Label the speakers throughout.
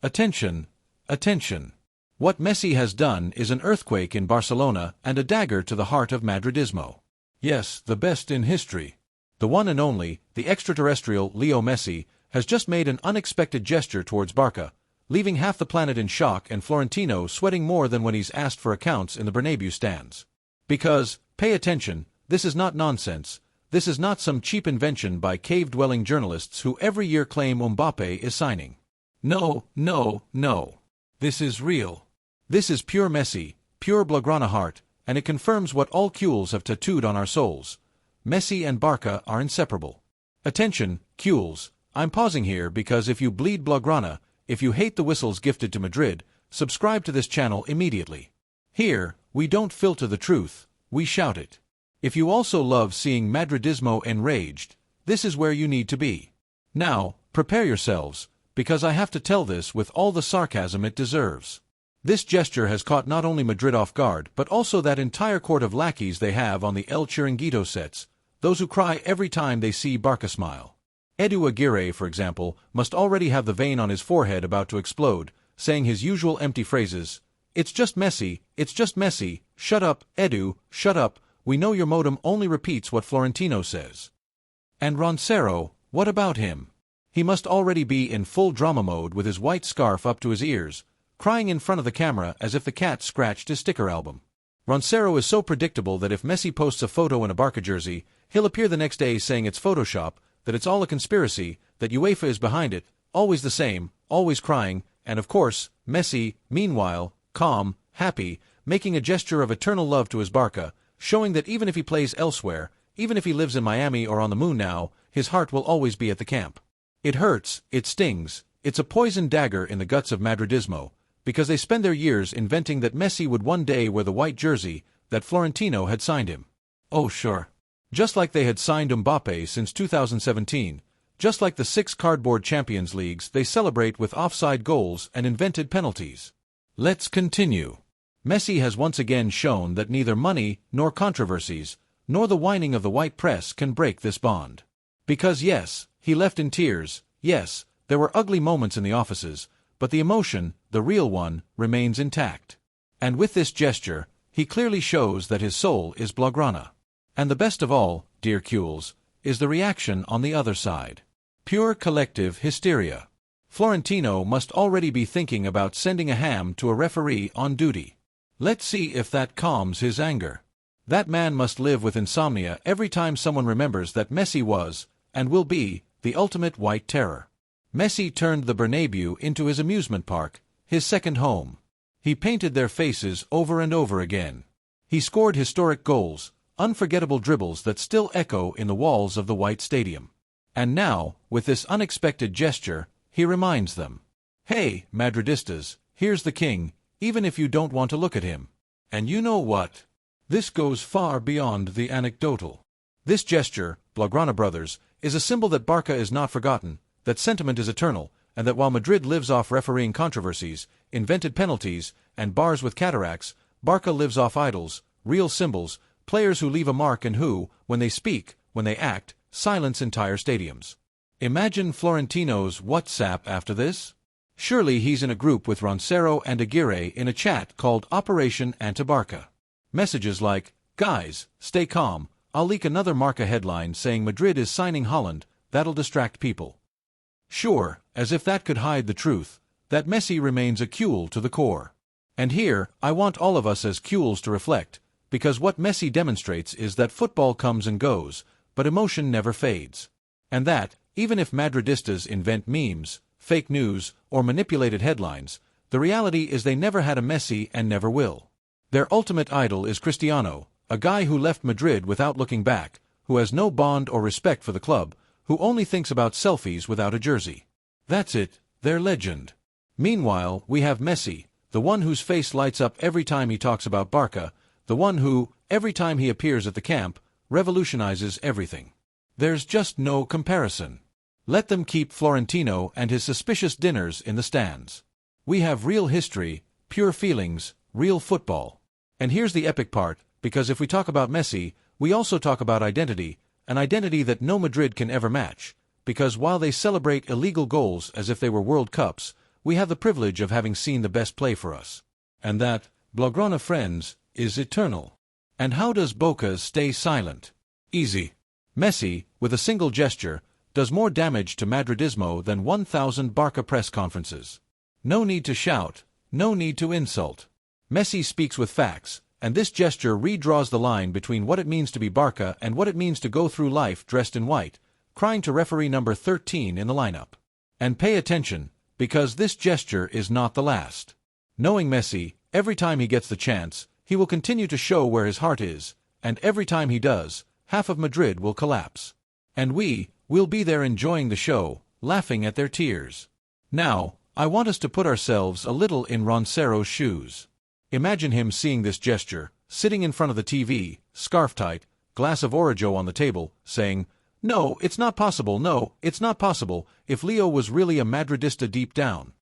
Speaker 1: Attention, attention. What Messi has done is an earthquake in Barcelona and a dagger to the heart of Madridismo. Yes, the best in history. The one and only, the extraterrestrial Leo Messi, has just made an unexpected gesture towards Barça, leaving half the planet in shock and Florentino sweating more than when he's asked for accounts in the Bernabeu stands. Because, pay attention, this is not nonsense. This is not some cheap invention by cave-dwelling journalists who every year claim Mbappé is signing. No, no, no. This is real. This is pure Messi, pure Blaugrana heart, and it confirms what all Cules have tattooed on our souls. Messi and Barça are inseparable. Attention, Cules, I'm pausing here because if you bleed Blaugrana, if you hate the whistles gifted to Madrid, subscribe to this channel immediately. Here, we don't filter the truth, we shout it. If you also love seeing Madridismo enraged, this is where you need to be. Now, prepare yourselves, because I have to tell this with all the sarcasm it deserves. This gesture has caught not only Madrid off guard, but also that entire court of lackeys they have on the El Chiringuito sets, those who cry every time they see Barça smile. Edu Aguirre, for example, must already have the vein on his forehead about to explode, saying his usual empty phrases, "It's just Messi, it's just Messi, shut up, Edu, shut up, we know your modem only repeats what Florentino says." And Roncero, what about him? He must already be in full drama mode with his white scarf up to his ears, crying in front of the camera as if the cat scratched his sticker album. Roncero is so predictable that if Messi posts a photo in a Barça jersey, he'll appear the next day saying it's Photoshop, that it's all a conspiracy, that UEFA is behind it, always the same, always crying, and of course, Messi, meanwhile, calm, happy, making a gesture of eternal love to his Barça, showing that even if he plays elsewhere, even if he lives in Miami or on the moon now, his heart will always be at the camp. It hurts, it stings, it's a poisoned dagger in the guts of Madridismo, because they spend their years inventing that Messi would one day wear the white jersey, that Florentino had signed him. Oh sure. Just like they had signed Mbappé since 2017, just like the 6 cardboard Champions Leagues they celebrate with offside goals and invented penalties. Let's continue. Messi has once again shown that neither money, nor controversies, nor the whining of the white press can break this bond. Because yes, he left in tears, yes, there were ugly moments in the offices, but the emotion, the real one, remains intact. And with this gesture, he clearly shows that his soul is Blaugrana. And the best of all, dear Cules, is the reaction on the other side. Pure collective hysteria. Florentino must already be thinking about sending a ham to a referee on duty. Let's see if that calms his anger. That man must live with insomnia every time someone remembers that Messi was, and will be, the ultimate white terror. Messi turned the Bernabeu into his amusement park, his second home. He painted their faces over and over again. He scored historic goals, unforgettable dribbles that still echo in the walls of the White Stadium. And now, with this unexpected gesture, he reminds them, "Hey, Madridistas, here's the king, even if you don't want to look at him." And you know what? This goes far beyond the anecdotal. This gesture, Blaugrana brothers, is a symbol that Barça is not forgotten, that sentiment is eternal, and that while Madrid lives off refereeing controversies, invented penalties, and bars with cataracts, Barça lives off idols, real symbols, players who leave a mark and who, when they speak, when they act, silence entire stadiums. Imagine Florentino's WhatsApp after this? Surely he's in a group with Roncero and Aguirre in a chat called Operation Anti-Barça. Messages like, "Guys, stay calm, I'll leak another Marca headline saying Madrid is signing Haaland, that'll distract people." Sure, as if that could hide the truth, that Messi remains a Cule to the core. And here, I want all of us as Cules to reflect, because what Messi demonstrates is that football comes and goes, but emotion never fades. And that, even if Madridistas invent memes, fake news, or manipulated headlines, the reality is they never had a Messi and never will. Their ultimate idol is Cristiano, a guy who left Madrid without looking back, who has no bond or respect for the club, who only thinks about selfies without a jersey. That's it, their legend. Meanwhile, we have Messi, the one whose face lights up every time he talks about Barça, the one who, every time he appears at the camp, revolutionizes everything. There's just no comparison. Let them keep Florentino and his suspicious dinners in the stands. We have real history, pure feelings, real football. And here's the epic part, because if we talk about Messi, we also talk about identity, an identity that no Madrid can ever match, because while they celebrate illegal goals as if they were World Cups, we have the privilege of having seen the best play for us. And that, Blaugrana friends, is eternal. And how does Boca stay silent? Easy. Messi, with a single gesture, does more damage to Madridismo than 1,000 Barça press conferences. No need to shout, no need to insult. Messi speaks with facts, and this gesture redraws the line between what it means to be Barça and what it means to go through life dressed in white, crying to referee number 13 in the lineup. And pay attention, because this gesture is not the last. Knowing Messi, every time he gets the chance, he will continue to show where his heart is, and every time he does, half of Madrid will collapse. And we'll be there enjoying the show, laughing at their tears. Now, I want us to put ourselves a little in Roncero's shoes. Imagine him seeing this gesture, sitting in front of the TV, scarf tight, glass of Origo on the table, saying, "No, it's not possible, no, it's not possible," if Leo was really a Madridista deep down.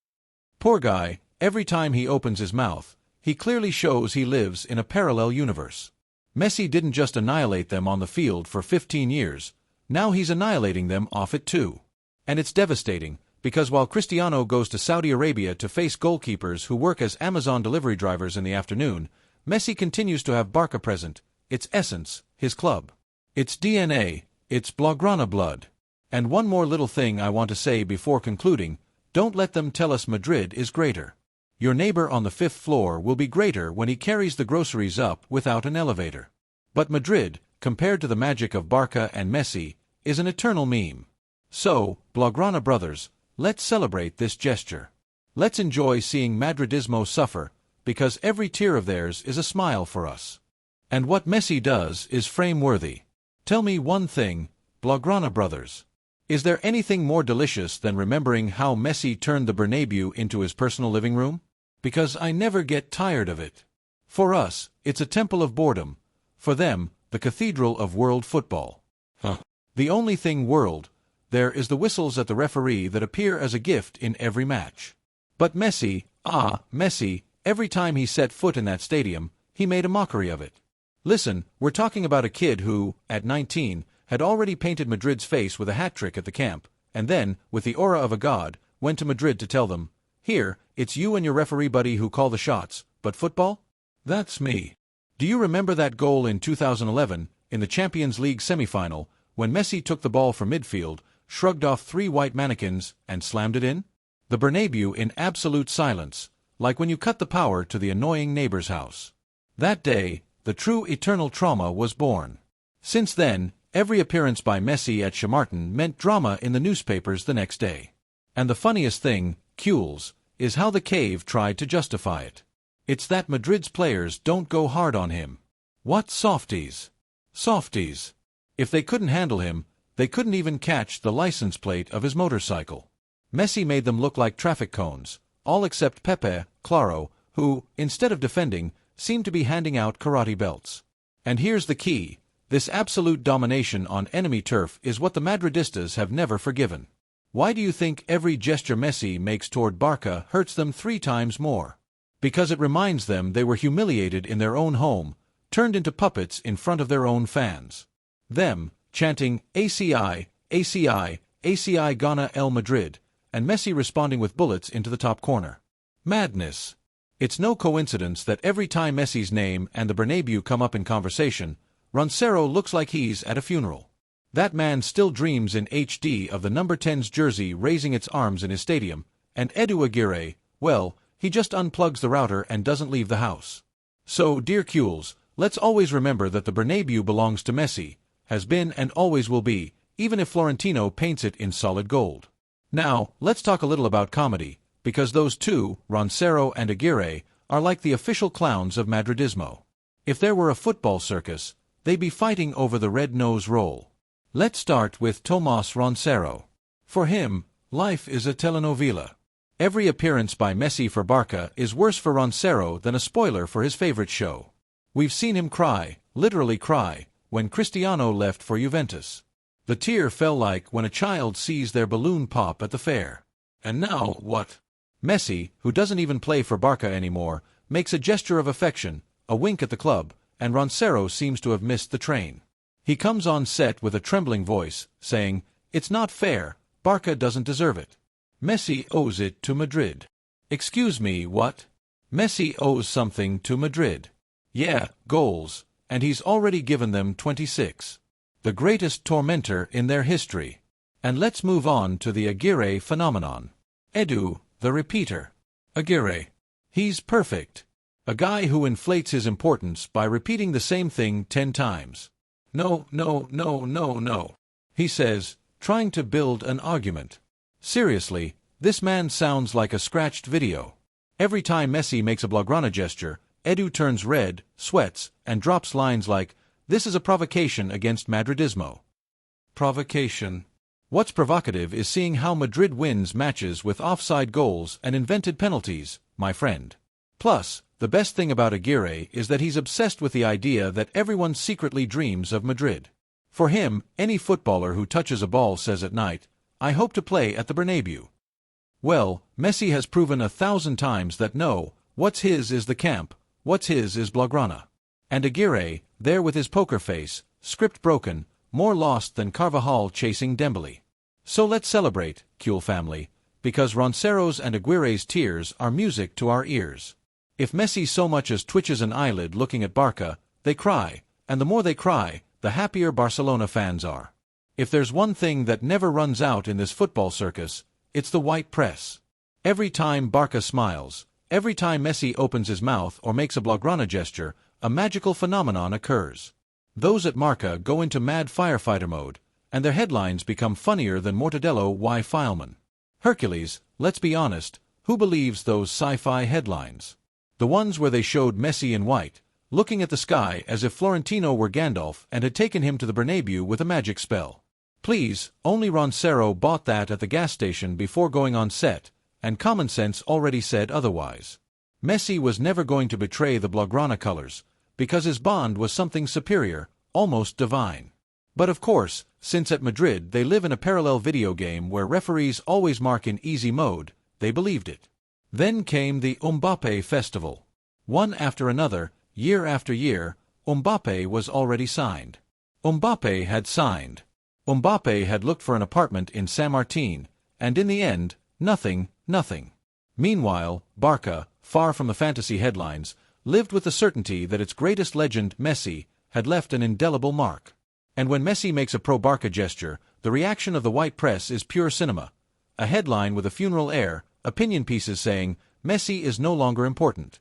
Speaker 1: Poor guy, every time he opens his mouth, he clearly shows he lives in a parallel universe. Messi didn't just annihilate them on the field for 15 years, now he's annihilating them off it too. And it's devastating, because while Cristiano goes to Saudi Arabia to face goalkeepers who work as Amazon delivery drivers in the afternoon, Messi continues to have Barça present, its essence, his club. Its DNA, its Blaugrana blood. And one more little thing I want to say before concluding, don't let them tell us Madrid is greater. Your neighbor on the 5th floor will be greater when he carries the groceries up without an elevator. But Madrid, compared to the magic of Barça and Messi, is an eternal meme. So, Blaugrana brothers, let's celebrate this gesture. Let's enjoy seeing Madridismo suffer, because every tear of theirs is a smile for us. And what Messi does is frame-worthy. Tell me one thing, Blaugrana brothers. Is there anything more delicious than remembering how Messi turned the Bernabeu into his personal living room? Because I never get tired of it. For us, it's a temple of boredom. For them, the cathedral of world football. The only thing world there is the whistles at the referee that appear as a gift in every match. But Messi, Messi, every time he set foot in that stadium, he made a mockery of it. Listen, we're talking about a kid who, at 19, had already painted Madrid's face with a hat-trick at the camp, and then, with the aura of a god, went to Madrid to tell them, "Here, it's you and your referee buddy who call the shots, but football? That's me." Do you remember that goal in 2011, in the Champions League semi-final, when Messi took the ball from midfield, shrugged off 3 white mannequins, and slammed it in? The Bernabeu in absolute silence, like when you cut the power to the annoying neighbor's house. That day, the true eternal trauma was born. Since then, every appearance by Messi at Chamartin meant drama in the newspapers the next day. And the funniest thing, Cules, is how the cave tried to justify it. It's that Madrid's players don't go hard on him. What softies? Softies. If they couldn't handle him, they couldn't even catch the license plate of his motorcycle. Messi made them look like traffic cones, all except Pepe, Claro, who, instead of defending, seemed to be handing out karate belts. And here's the key. This absolute domination on enemy turf is what the Madridistas have never forgiven. Why do you think every gesture Messi makes toward Barça hurts them 3 times more? Because it reminds them they were humiliated in their own home, turned into puppets in front of their own fans. Them, chanting, ACI, ACI, ACI Gana El Madrid, and Messi responding with bullets into the top corner. Madness. It's no coincidence that every time Messi's name and the Bernabeu come up in conversation, Roncero looks like he's at a funeral. That man still dreams in HD of the number 10's jersey raising its arms in his stadium, and Edu Aguirre, well, he just unplugs the router and doesn't leave the house. So, dear Cules, let's always remember that the Bernabeu belongs to Messi, has been and always will be, even if Florentino paints it in solid gold. Now, let's talk a little about comedy, because those two, Roncero and Aguirre, are like the official clowns of Madridismo. If there were a football circus, they'd be fighting over the red nose roll. Let's start with Tomás Roncero. For him, life is a telenovela. Every appearance by Messi for Barça is worse for Roncero than a spoiler for his favorite show. We've seen him cry, literally cry, when Cristiano left for Juventus. The tear fell like when a child sees their balloon pop at the fair. And now, what? Messi, who doesn't even play for Barça anymore, makes a gesture of affection, a wink at the club, and Roncero seems to have missed the train. He comes on set with a trembling voice, saying, "It's not fair, Barça doesn't deserve it. Messi owes it to Madrid." Excuse me, what? Messi owes something to Madrid. Yeah, goals, and he's already given them 26. The greatest tormentor in their history. And let's move on to the Aguirre phenomenon. Edu, the repeater. Aguirre. He's perfect. A guy who inflates his importance by repeating the same thing 10 times. No, no, no, no, no. He says, trying to build an argument. Seriously, this man sounds like a scratched video. Every time Messi makes a Blaugrana gesture, Edu turns red, sweats, and drops lines like, "This is a provocation against Madridismo." Provocation. What's provocative is seeing how Madrid wins matches with offside goals and invented penalties, my friend. Plus, the best thing about Aguirre is that he's obsessed with the idea that everyone secretly dreams of Madrid. For him, any footballer who touches a ball says at night, "I hope to play at the Bernabeu." Well, Messi has proven 1,000 times that no, what's his is the camp, what's his is Blaugrana. And Aguirre, there with his poker face, script broken, more lost than Carvajal chasing Dembele. So let's celebrate, Cule family, because Roncero's and Aguirre's tears are music to our ears. If Messi so much as twitches an eyelid looking at Barca, they cry, and the more they cry, the happier Barcelona fans are. If there's one thing that never runs out in this football circus, it's the white press. Every time Barca smiles, every time Messi opens his mouth or makes a Blaugrana gesture, a magical phenomenon occurs. Those at Marca go into mad firefighter mode, and their headlines become funnier than Mortadelo y Fileman. Hercules, let's be honest, who believes those sci-fi headlines? The ones where they showed Messi in white, looking at the sky as if Florentino were Gandalf and had taken him to the Bernabeu with a magic spell. Please, only Roncero bought that at the gas station before going on set, and common sense already said otherwise. Messi was never going to betray the Blaugrana colors, because his bond was something superior, almost divine. But of course, since at Madrid they live in a parallel video game where referees always mark in easy mode, they believed it. Then came the Mbappé festival. One after another, year after year, Mbappé was already signed. Mbappé had signed. Mbappé had looked for an apartment in San Martin, and in the end, nothing. Meanwhile, Barca, far from the fantasy headlines, lived with the certainty that its greatest legend, Messi, had left an indelible mark. And when Messi makes a pro-Barca gesture, the reaction of the white press is pure cinema. A headline with a funeral air, opinion pieces saying, Messi is no longer important.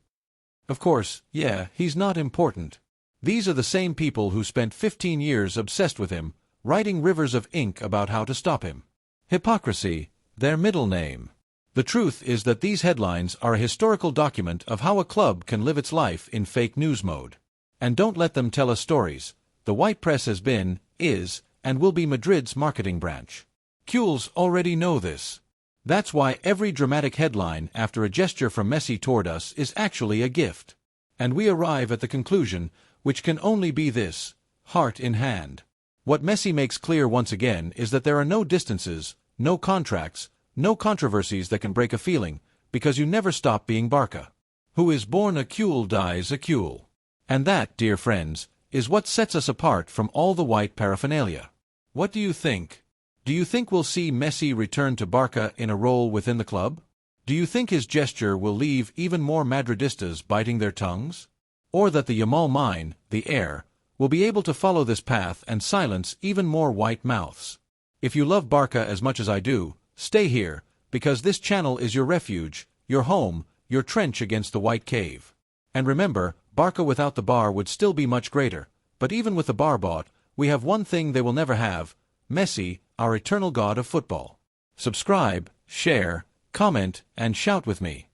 Speaker 1: Of course, yeah, he's not important. These are the same people who spent 15 years obsessed with him, writing rivers of ink about how to stop him. Hypocrisy, their middle name. The truth is that these headlines are a historical document of how a club can live its life in fake news mode. And don't let them tell us stories. The white press has been, is, and will be Madrid's marketing branch. Cules already know this. That's why every dramatic headline after a gesture from Messi toward us is actually a gift. And we arrive at the conclusion, which can only be this: heart in hand. What Messi makes clear once again is that there are no distances, no contracts, no controversies that can break a feeling, because you never stop being Barca. Who is born a Cule dies a Cule. And that, dear friends, is what sets us apart from all the white paraphernalia. What do you think? Do you think we'll see Messi return to Barca in a role within the club? Do you think his gesture will leave even more Madridistas biting their tongues? Or that the YAMAL mine, the heir, will be able to follow this path and silence even more white mouths? If you love Barca as much as I do, stay here, because this channel is your refuge, your home, your trench against the white cave. And remember, Barca without the bar would still be much greater, but even with the bar bought, we have one thing they will never have: Messi, our eternal god of football. Subscribe, share, comment, and shout with me.